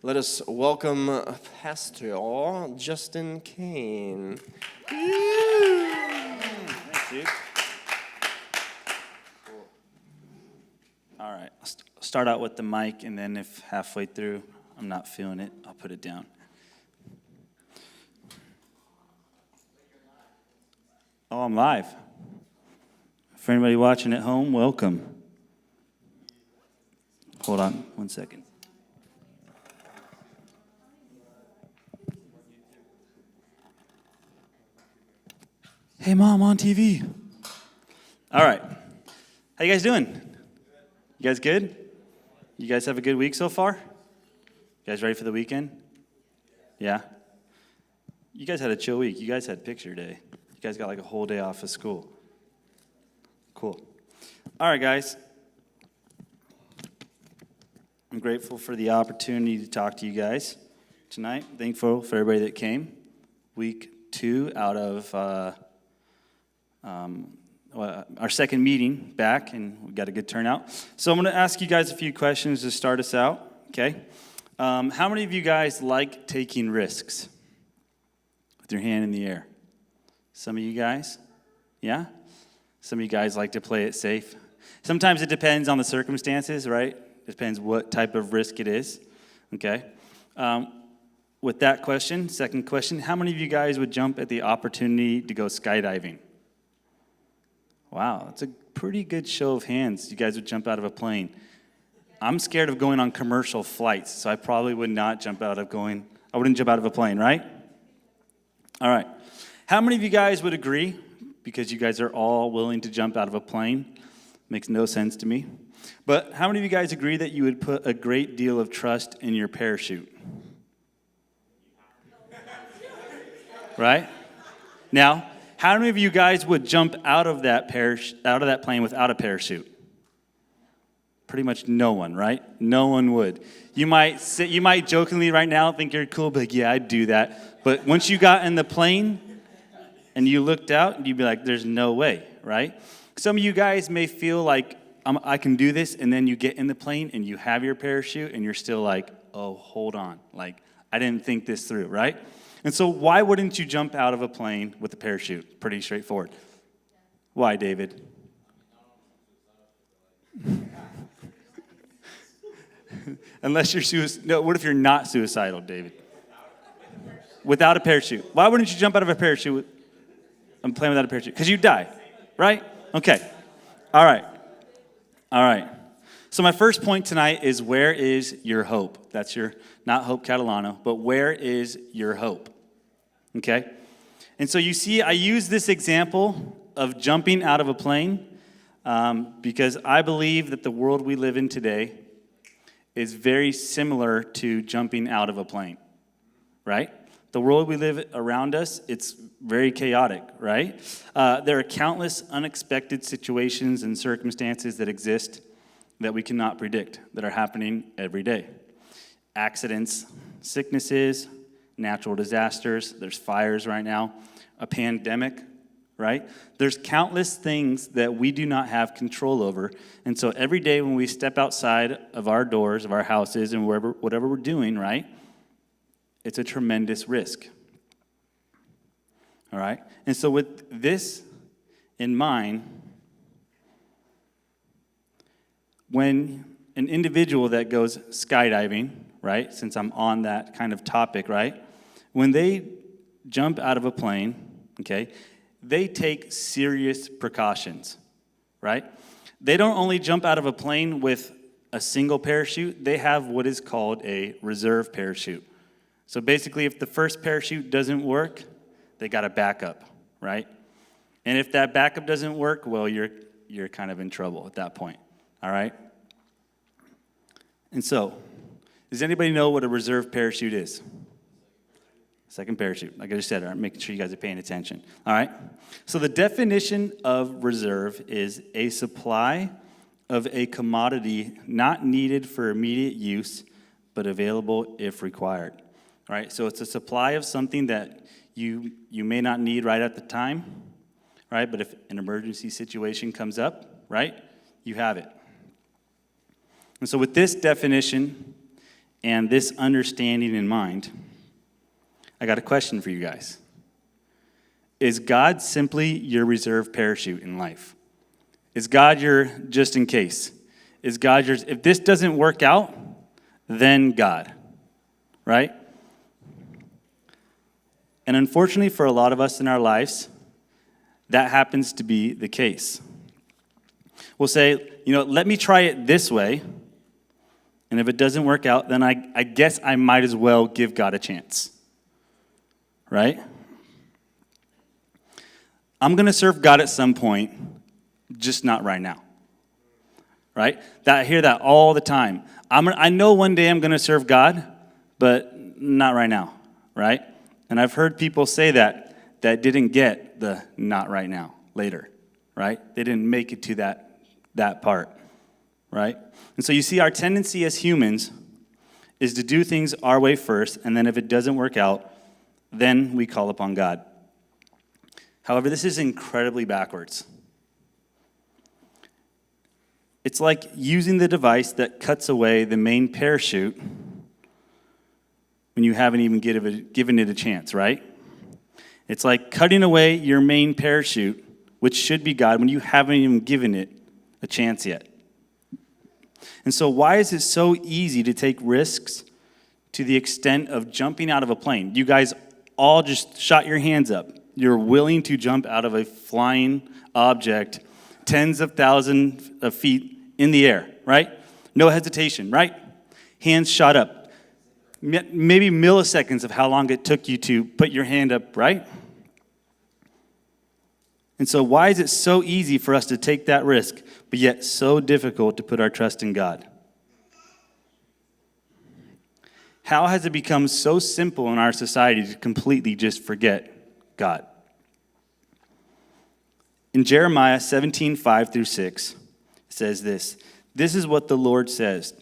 Let us welcome Pastor Justin Kayne. Thanks, dude. Cool. All right, I'll start out with the mic, and then if halfway through I'm not feeling it, I'll put it down. Oh, I'm live. For anybody watching at home, welcome. Hold on 1 second. Hey, Mom, on TV. All right. How you guys doing? You guys good? You guys have a good week so far? You guys ready for the weekend? Yeah? You guys had a chill week. You guys had picture day. You guys got like a whole day off of school. Cool. All right, guys. I'm grateful for the opportunity to talk to you guys tonight. Thankful for everybody that came. Week 2 out of our second meeting back, and we got a good turnout. So I'm going to ask you guys a few questions to start us out, okay? How many of you guys like taking risks? With your hand in the air. Some of you guys? Yeah? Some of you guys like to play it safe. Sometimes it depends on the circumstances, right? It depends what type of risk it is, okay? With that question, second question, how many of you guys would jump at the opportunity to go skydiving? Wow, that's a pretty good show of hands. You guys would jump out of a plane. I'm scared of going on commercial flights, so I probably would not jump out of I wouldn't jump out of a plane, right? All right. How many of you guys would agree, because you guys are all willing to jump out of a plane? Makes no sense to me. But how many of you guys agree that you would put a great deal of trust in your parachute? Right? Now, how many of you guys would jump out of that plane without a parachute? Pretty much no one, right? No one would. You might jokingly right now think you're cool, but like, yeah, I'd do that. But once you got in the plane and you looked out, you'd be like, there's no way, right? Some of you guys may feel like, I can do this, and then you get in the plane and you have your parachute and you're still like, oh, hold on. Like, I didn't think this through, right? And so why wouldn't you jump out of a plane with a parachute? Pretty straightforward. Why, David? Unless you're suicidal. No, what if you're not suicidal, David? Without a parachute. Why wouldn't you jump out of a parachute? I'm playing without a parachute. Because you die, right? Okay. All right. So my first point tonight is, where is your hope? That's your, not Hope Catalano, but where is your hope? Okay? And so you see, I use this example of jumping out of a plane because I believe that the world we live in today is very similar to jumping out of a plane, right? The world we live around us, it's very chaotic, right? There are countless unexpected situations and circumstances that exist that we cannot predict, that are happening every day. Accidents, sicknesses, natural disasters, there's fires right now, a pandemic, right? There's countless things that we do not have control over. And so every day when we step outside of our doors, of our houses, and whatever we're doing, right, it's a tremendous risk. All right? And so with this in mind, when an individual that goes skydiving, right, since I'm on that kind of topic, right, when they jump out of a plane, okay, they take serious precautions, right? They don't only jump out of a plane with a single parachute, they have what is called a reserve parachute. So basically, if the first parachute doesn't work, they got a backup, right? And if that backup doesn't work, well, you're kind of in trouble at that point, all right? And so, does anybody know what a reserve parachute is? Second parachute, like I just said, I'm making sure you guys are paying attention, all right? So the definition of reserve is a supply of a commodity not needed for immediate use, but available if required, right? So it's a supply of something that you may not need right at the time, right? But if an emergency situation comes up, right, you have it. And so with this definition, and this understanding in mind, I got a question for you guys. Is God simply your reserve parachute in life? Is God your just in case? Is God yours? If this doesn't work out, then God, right? And unfortunately for a lot of us in our lives, that happens to be the case. We'll say, let me try it this way, and if it doesn't work out, then I guess I might as well give God a chance, right? I'm going to serve God at some point, just not right now, right? I hear that all the time. I know one day I'm going to serve God, but not right now, right? And I've heard people say that didn't get the not right now later, right? They didn't make it to that part, right? And so you see, our tendency as humans is to do things our way first, and then if it doesn't work out, then we call upon God. However, this is incredibly backwards. It's like using the device that cuts away the main parachute when you haven't even given it a chance, right? It's like cutting away your main parachute, which should be God, when you haven't even given it a chance yet. And so why is it so easy to take risks to the extent of jumping out of a plane? You guys all just shot your hands up. You're willing to jump out of a flying object tens of thousands of feet in the air, right? No hesitation, right? Hands shot up. Maybe milliseconds of how long it took you to put your hand up, right? And so why is it so easy for us to take that risk, but yet so difficult to put our trust in God? How has it become so simple in our society to completely just forget God? In Jeremiah 17:5-6, it says this: "This is what the Lord says,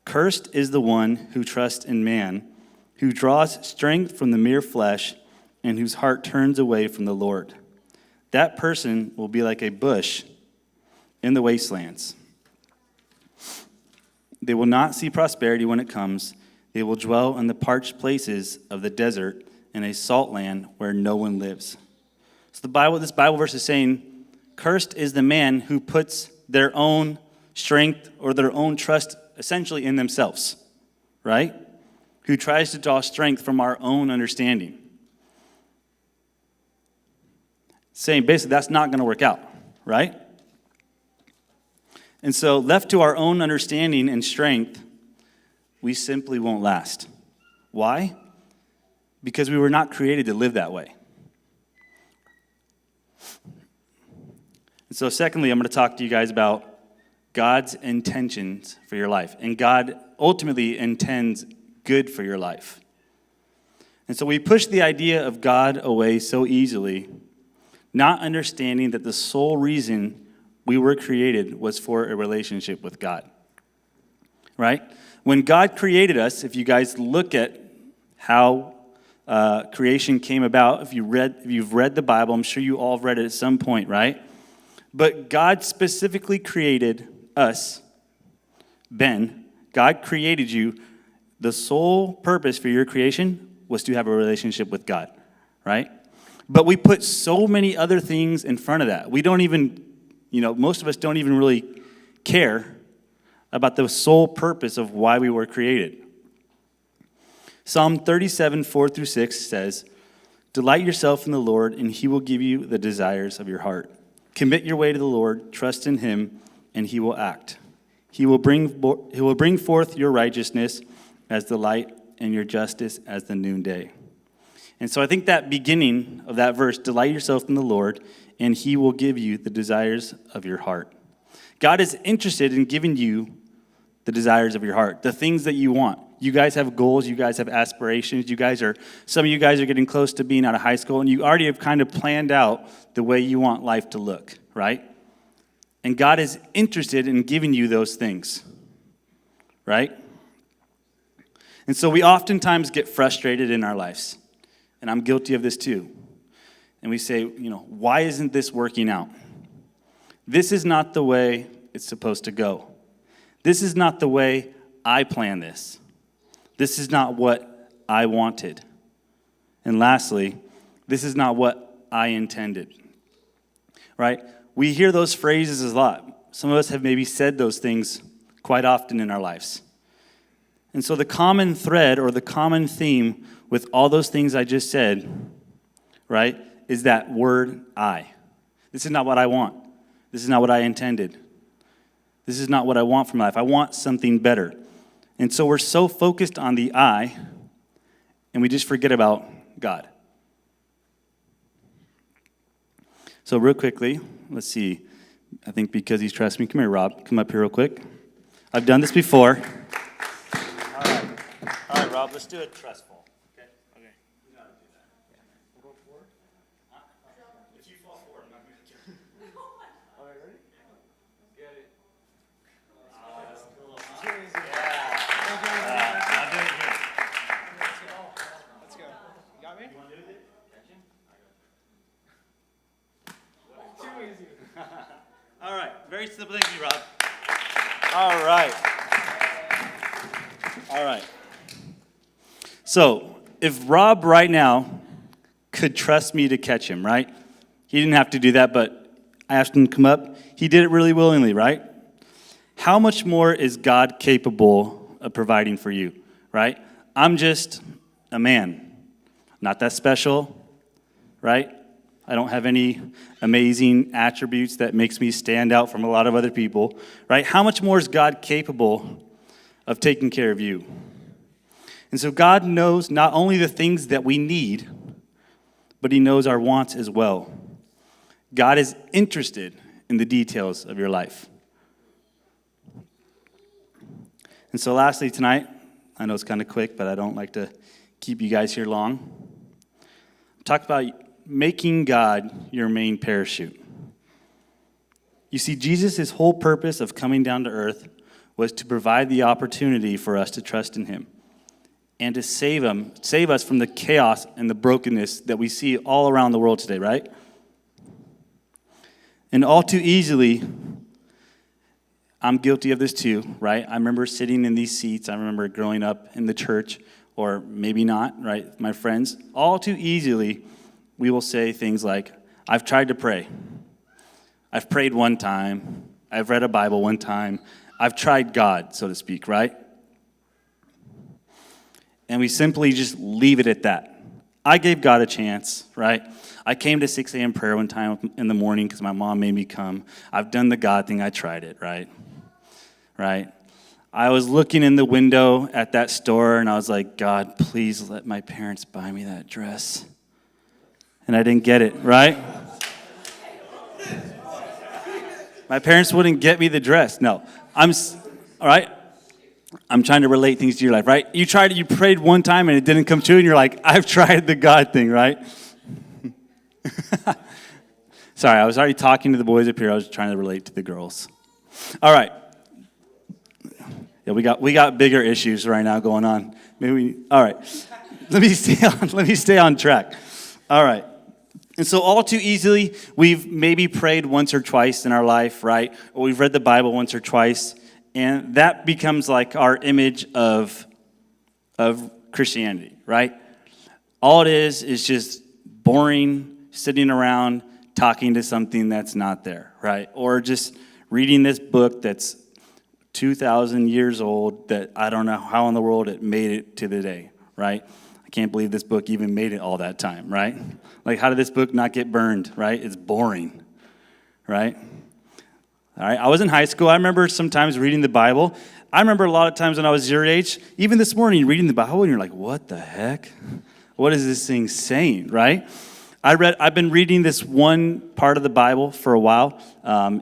cursed is the one who trusts in man, who draws strength from the mere flesh, and whose heart turns away from the Lord. That person will be like a bush in the wastelands. They will not see prosperity when it comes. They will dwell in the parched places of the desert, in a salt land where no one lives." So this Bible verse is saying, cursed is the man who puts their own strength or their own trust essentially in themselves, right? Who tries to draw strength from our own understanding. Saying basically that's not going to work out, right? And so left to our own understanding and strength, we simply won't last. Why? Because we were not created to live that way. And so secondly, I'm going to talk to you guys about God's intentions for your life. And God ultimately intends good for your life. And so we push the idea of God away so easily, not understanding that the sole reason we were created was for a relationship with God. Right? When God created us, if you guys look at how creation came about, if you've read the Bible, I'm sure you all have read it at some point, right? But God specifically created us, Ben. God created you. The sole purpose for your creation was to have a relationship with God, right? But we put so many other things in front of that. We don't even, most of us don't even really care about the sole purpose of why we were created. Psalm 37:4-6 says, "Delight yourself in the Lord, and he will give you the desires of your heart. Commit your way to the Lord, trust in him, and he will act. He will bring forth your righteousness as the light and your justice as the noonday." And so I think that beginning of that verse, delight yourself in the Lord, and he will give you the desires of your heart. God is interested in giving you the desires of your heart, the things that you want. You guys have goals, you guys have aspirations, some of you guys are getting close to being out of high school, and you already have kind of planned out the way you want life to look, right? And God is interested in giving you those things, right? And so we oftentimes get frustrated in our lives, and I'm guilty of this too. And we say, why isn't this working out? This is not the way it's supposed to go. This is not the way I plan this. This is not what I wanted. And lastly, this is not what I intended. Right? We hear those phrases a lot. Some of us have maybe said those things quite often in our lives. And so the common thread or the common theme with all those things I just said, right, is that word I. This is not what I want. This is not what I intended. This is not what I want from life. I want something better. And so we're so focused on the I, and we just forget about God. So real quickly, let's see. I think because he's trusting me. Come here, Rob. Come up here real quick. I've done this before. All right, Rob, let's do a trust fall. Okay? Okay. You know how to do that. Yeah. We'll go forward? If you fall forward, I'm not going to kill you. All right, ready? Get it. That's cool. Yeah. I'll do it here. Let's go. You got me? You want to do it? Action? Too easy. All right. Very simple. Thank you, Rob. All right. All right. So, if Rob right now could trust me to catch him, right? He didn't have to do that, but I asked him to come up. He did it really willingly, right? How much more is God capable of providing for you, right? I'm just a man, not that special, right? I don't have any amazing attributes that makes me stand out from a lot of other people, right? How much more is God capable of taking care of you? And so God knows not only the things that we need, but he knows our wants as well. God is interested in the details of your life. And so lastly tonight, I know it's kind of quick, but I don't like to keep you guys here long. Talk about making God your main parachute. You see, Jesus' whole purpose of coming down to earth was to provide the opportunity for us to trust in him and to save us from the chaos and the brokenness that we see all around the world today, right? And all too easily, I'm guilty of this too, right? I remember sitting in these seats. I remember growing up in the church, or maybe not, right? My friends, all too easily, we will say things like, I've tried to pray. I've prayed one time. I've read a Bible one time. I've tried God, so to speak, right? And we simply just leave it at that. I gave God a chance, right? I came to 6 a.m. prayer one time in the morning because my mom made me come. I've done the God thing. I tried it, right? Right? I was looking in the window at that store, and I was like, God, please let my parents buy me that dress. And I didn't get it, right? My parents wouldn't get me the dress. No. All right? I'm trying to relate things to your life, right? You prayed one time and it didn't come true, and you're like, I've tried the God thing, right? Sorry, I was already talking to the boys up here. I was trying to relate to the girls. All right. Yeah, we got bigger issues right now going on. All right. Let me stay on track. All right. And so all too easily, we've maybe prayed once or twice in our life, right? Or we've read the Bible once or twice. And that becomes like our image of Christianity, right? All it is just boring, sitting around, talking to something that's not there, right? Or just reading this book that's 2,000 years old that I don't know how in the world it made it to the day, right? I can't believe this book even made it all that time, right? Like, how did this book not get burned, right? It's boring, right? All right, I was in high school. I remember sometimes reading the Bible. I remember a lot of times when I was your age, even this morning, reading the Bible, and you're like, what the heck? What is this thing saying, right? I've been reading this one part of the Bible for a while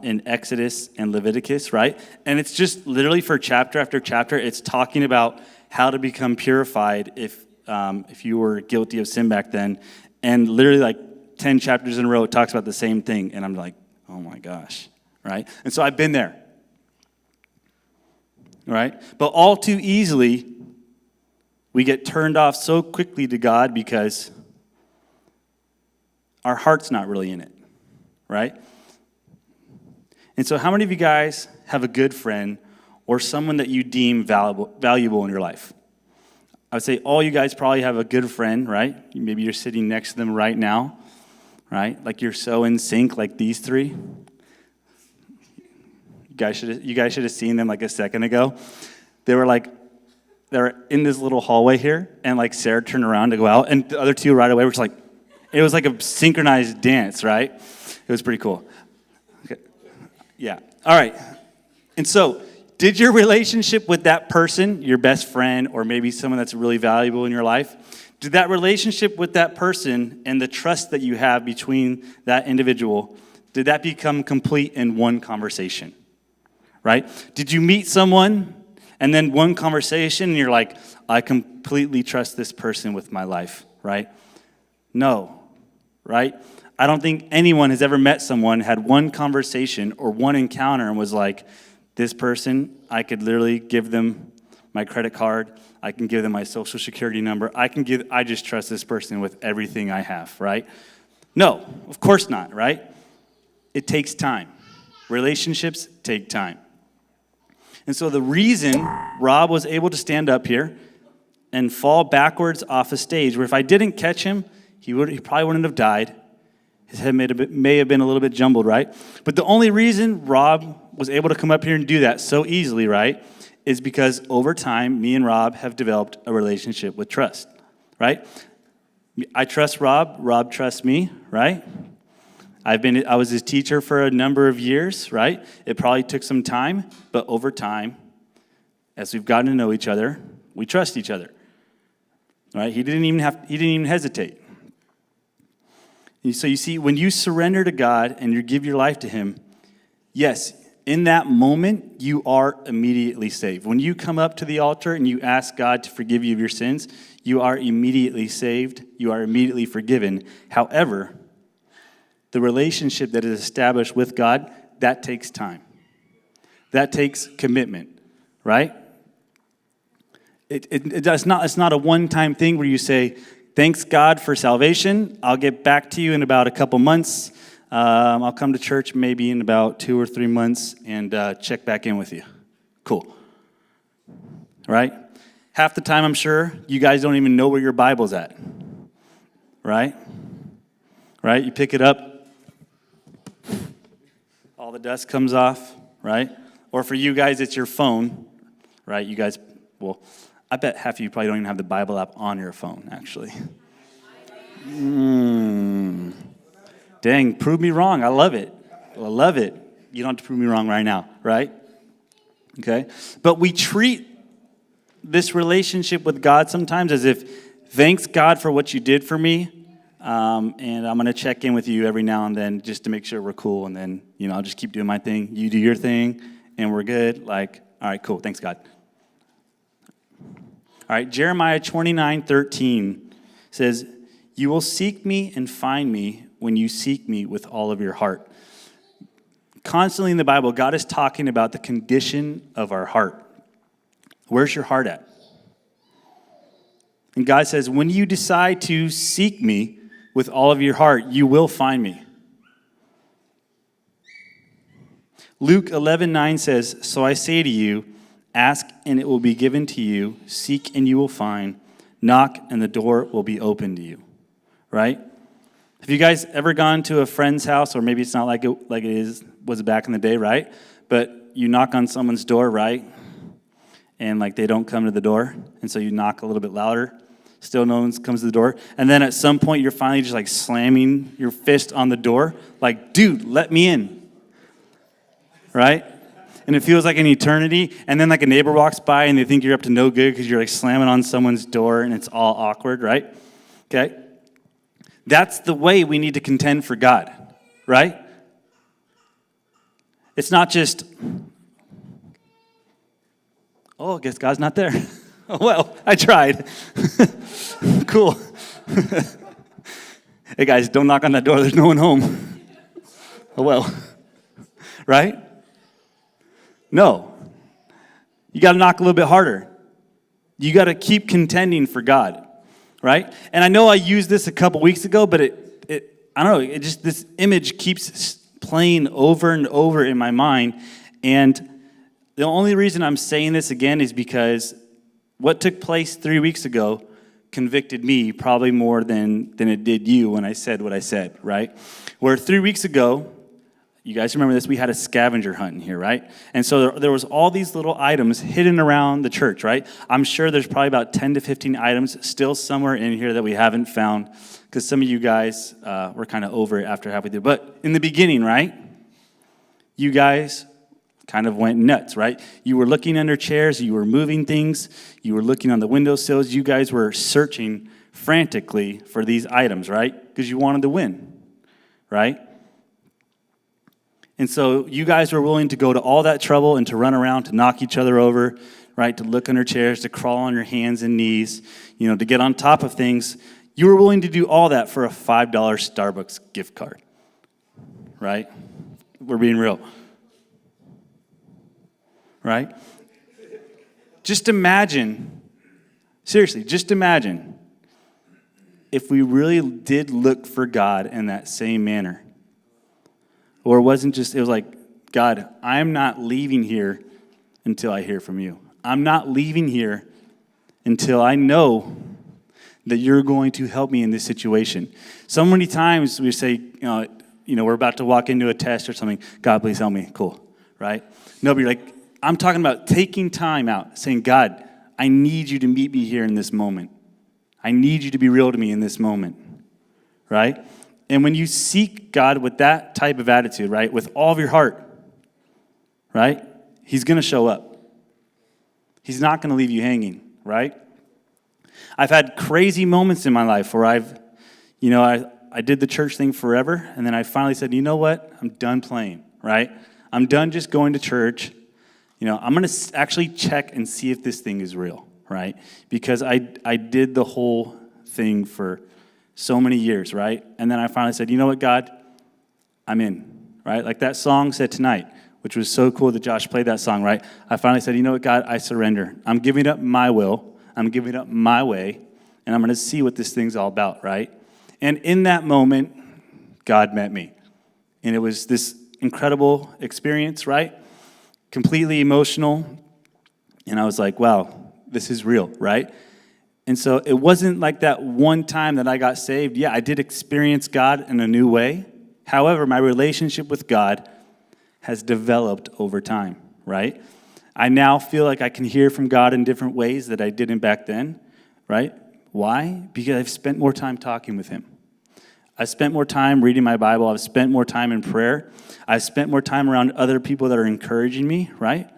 in Exodus and Leviticus, right? And it's just literally for chapter after chapter, it's talking about how to become purified if you were guilty of sin back then. And literally like 10 chapters in a row, it talks about the same thing. And I'm like, oh my gosh. Right? And so I've been there. Right? But all too easily, we get turned off so quickly to God because our heart's not really in it. Right? And so how many of you guys have a good friend or someone that you deem valuable in your life? I would say all you guys probably have a good friend, right? Maybe you're sitting next to them right now, right? Like you're so in sync, like these three. You guys should have seen them like a second ago. They were in this little hallway here, and like Sarah turned around to go out, and the other two right away were just like, it was like a synchronized dance, right? It was pretty cool. Okay. Yeah. All right. And so, did your relationship with that person, your best friend, or maybe someone that's really valuable in your life, did that relationship with that person and the trust that you have between that individual, did that become complete in one conversation? Right? Did you meet someone and then one conversation and you're like, I completely trust this person with my life, right? No, right? I don't think anyone has ever met someone, had one conversation or one encounter and was like, this person, I could literally give them my credit card. I can give them my social security number. I just trust this person with everything I have, right? No, of course not, right? It takes time. Relationships take time. And so the reason Rob was able to stand up here and fall backwards off a stage, where if I didn't catch him, he probably wouldn't have died. His head may have been a little bit jumbled, right? But the only reason Rob was able to come up here and do that so easily, right, is because over time, me and Rob have developed a relationship with trust, right? I trust Rob. Rob trusts me, right? I was his teacher for a number of years, right? It probably took some time, but over time, as we've gotten to know each other, we trust each other, right? He didn't even hesitate. So you see, when you surrender to God and you give your life to Him, yes, in that moment, you are immediately saved. When you come up to the altar and you ask God to forgive you of your sins, you are immediately saved. You are immediately forgiven. However, the relationship that is established with God, that takes time. That takes commitment, right? It's not a one-time thing where you say, thanks God for salvation. I'll get back to you in about a couple months. I'll come to church maybe in about 2 or 3 months and check back in with you. Cool. Right? Half the time, I'm sure, you guys don't even know where your Bible's at. Right? Right? You pick it up. All the dust comes off, right? Or for you guys, it's your phone, right? You guys, well, I bet half of you probably don't even have the Bible app on your phone, actually. Dang, prove me wrong. I love it. I love it. You don't have to prove me wrong right now, right? Okay? But we treat this relationship with God sometimes as if, thanks God for what you did for me, and I'm going to check in with you every now and then just to make sure we're cool, and then, I'll just keep doing my thing. You do your thing, and we're good. Like, all right, cool. Thanks, God. All right, Jeremiah 29:13 says, you will seek me and find me when you seek me with all of your heart. Constantly in the Bible, God is talking about the condition of our heart. Where's your heart at? And God says, when you decide to seek me with all of your heart, you will find me. Luke 11:9 says, so I say to you, ask and it will be given to you, seek and you will find, knock and the door will be open to you. Right? Have you guys ever gone to a friend's house, or maybe it's not like it was back in the day, right? But you knock on someone's door, right? And they don't come to the door, and so you knock a little bit louder. Still no one comes to the door. And then at some point, you're finally just slamming your fist on the door. Like, dude, let me in. Right? And it feels like an eternity. And then a neighbor walks by and they think you're up to no good because you're slamming on someone's door and it's all awkward, right? Okay? That's the way we need to contend for God, right? It's not just, I guess God's not there. Oh, well, I tried. Cool. Hey, guys, don't knock on that door. There's no one home. Oh, well. Right? No. You got to knock a little bit harder. You got to keep contending for God. Right? And I know I used this a couple weeks ago, but I don't know, this image keeps playing over and over in my mind. And the only reason I'm saying this again is because what took place 3 weeks ago convicted me probably more than it did you when I said what I said, right? Where 3 weeks ago, you guys remember this, we had a scavenger hunt in here, right? And so there was all these little items hidden around the church, right? I'm sure there's probably about 10 to 15 items still somewhere in here that we haven't found, because some of you guys were kind of over it after halfway through. But in the beginning, right, you guys kind of went nuts, right? You were looking under chairs, you were moving things, you were looking on the windowsills, you guys were searching frantically for these items, right? Because you wanted to win, right? And so you guys were willing to go to all that trouble and to run around, to knock each other over, right? To look under chairs, to crawl on your hands and knees, to get on top of things. You were willing to do all that for a $5 Starbucks gift card, right? We're being real. Right? Just imagine, seriously, just imagine if we really did look for God in that same manner. Or it was like, God, I'm not leaving here until I hear from you. I'm not leaving here until I know that you're going to help me in this situation. So many times we say, we're about to walk into a test or something. God, please help me. Cool, right? Nobody like, I'm talking about taking time out, saying, God, I need you to meet me here in this moment. I need you to be real to me in this moment, right? And when you seek God with that type of attitude, right, with all of your heart, right, he's going to show up. He's not going to leave you hanging, right? I've had crazy moments in my life where I did the church thing forever, and then I finally said, you know what? I'm done playing, right? I'm done just going to church. I'm going to actually check and see if this thing is real, right? Because I did the whole thing for so many years, right? And then I finally said, you know what, God? I'm in, right? Like that song said tonight, which was so cool that Josh played that song, right? I finally said, you know what, God? I surrender. I'm giving up my will. I'm giving up my way, and I'm going to see what this thing's all about, right? And in that moment, God met me. And it was this incredible experience, right? Completely emotional, and I was like, wow, this is real, right? And so it wasn't like that one time that I got saved. Yeah, I did experience God in a new way. However, my relationship with God has developed over time, right? I now feel like I can hear from God in different ways that I didn't back then, right? Why? Because I've spent more time talking with him. I've spent more time reading my Bible. I've spent more time in prayer. I've spent more time around other people that are encouraging me, right?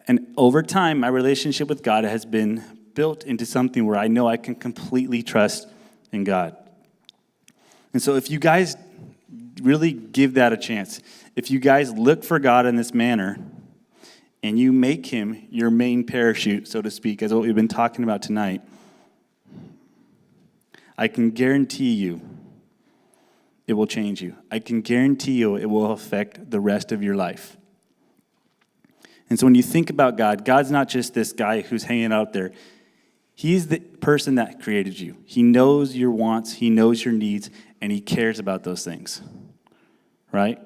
And over time, my relationship with God has been built into something where I know I can completely trust in God. And so if you guys really give that a chance, if you guys look for God in this manner, and you make him your main parachute, so to speak, as what we've been talking about tonight, I can guarantee you it will change you. I can guarantee you it will affect the rest of your life. And so when you think about God, God's not just this guy who's hanging out there. He's the person that created you. He knows your wants, he knows your needs, and he cares about those things, right?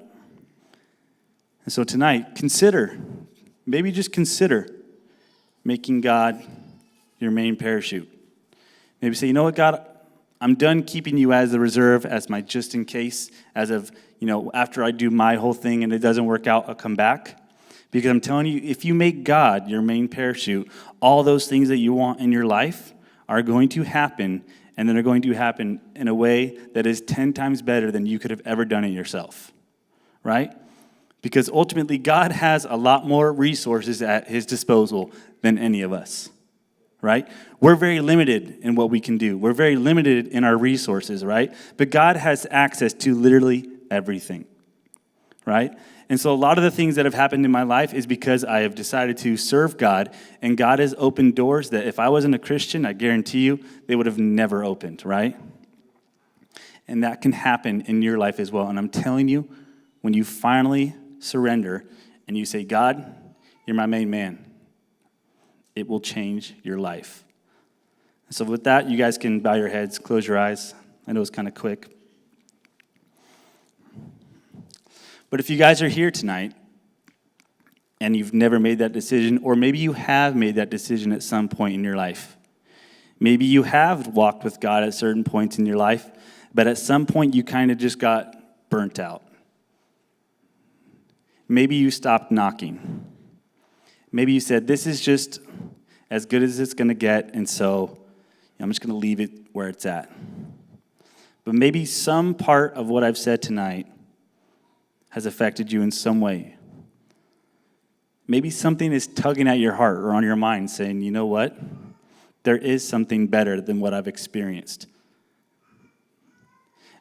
And so tonight, maybe just consider making God your main parachute. Maybe say, you know what, God, I'm done keeping you as the reserve, as my just in case, as of, after I do my whole thing and it doesn't work out, I'll come back. Because I'm telling you, if you make God your main parachute, all those things that you want in your life are going to happen, and then they're going to happen in a way that is 10 times better than you could have ever done it yourself, right? Because ultimately, God has a lot more resources at his disposal than any of us, right? We're very limited in what we can do. We're very limited in our resources, right? But God has access to literally everything, right? And so a lot of the things that have happened in my life is because I have decided to serve God, and God has opened doors that if I wasn't a Christian, I guarantee you, they would have never opened, right? And that can happen in your life as well. And I'm telling you, when you finally surrender and you say, God, you're my main man, it will change your life. So with that, you guys can bow your heads, close your eyes. I know it's kind of quick. But if you guys are here tonight and you've never made that decision, or maybe you have made that decision at some point in your life. Maybe you have walked with God at certain points in your life, but at some point you kind of just got burnt out. Maybe you stopped knocking. Maybe you said, this is just as good as it's going to get, and so I'm just going to leave it where it's at. But maybe some part of what I've said tonight has affected you in some way. Maybe something is tugging at your heart or on your mind saying, you know what? There is something better than what I've experienced.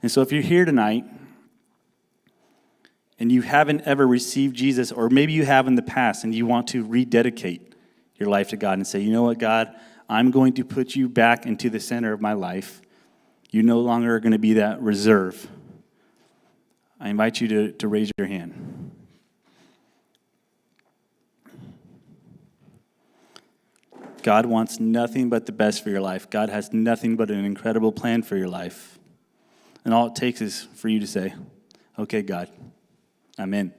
And so if you're here tonight and you haven't ever received Jesus, or maybe you have in the past and you want to rededicate your life to God and say, you know what, God, I'm going to put you back into the center of my life. You no longer are going to be that reserve. I invite you to raise your hand. God wants nothing but the best for your life. God has nothing but an incredible plan for your life. And all it takes is for you to say, okay, God, I'm in.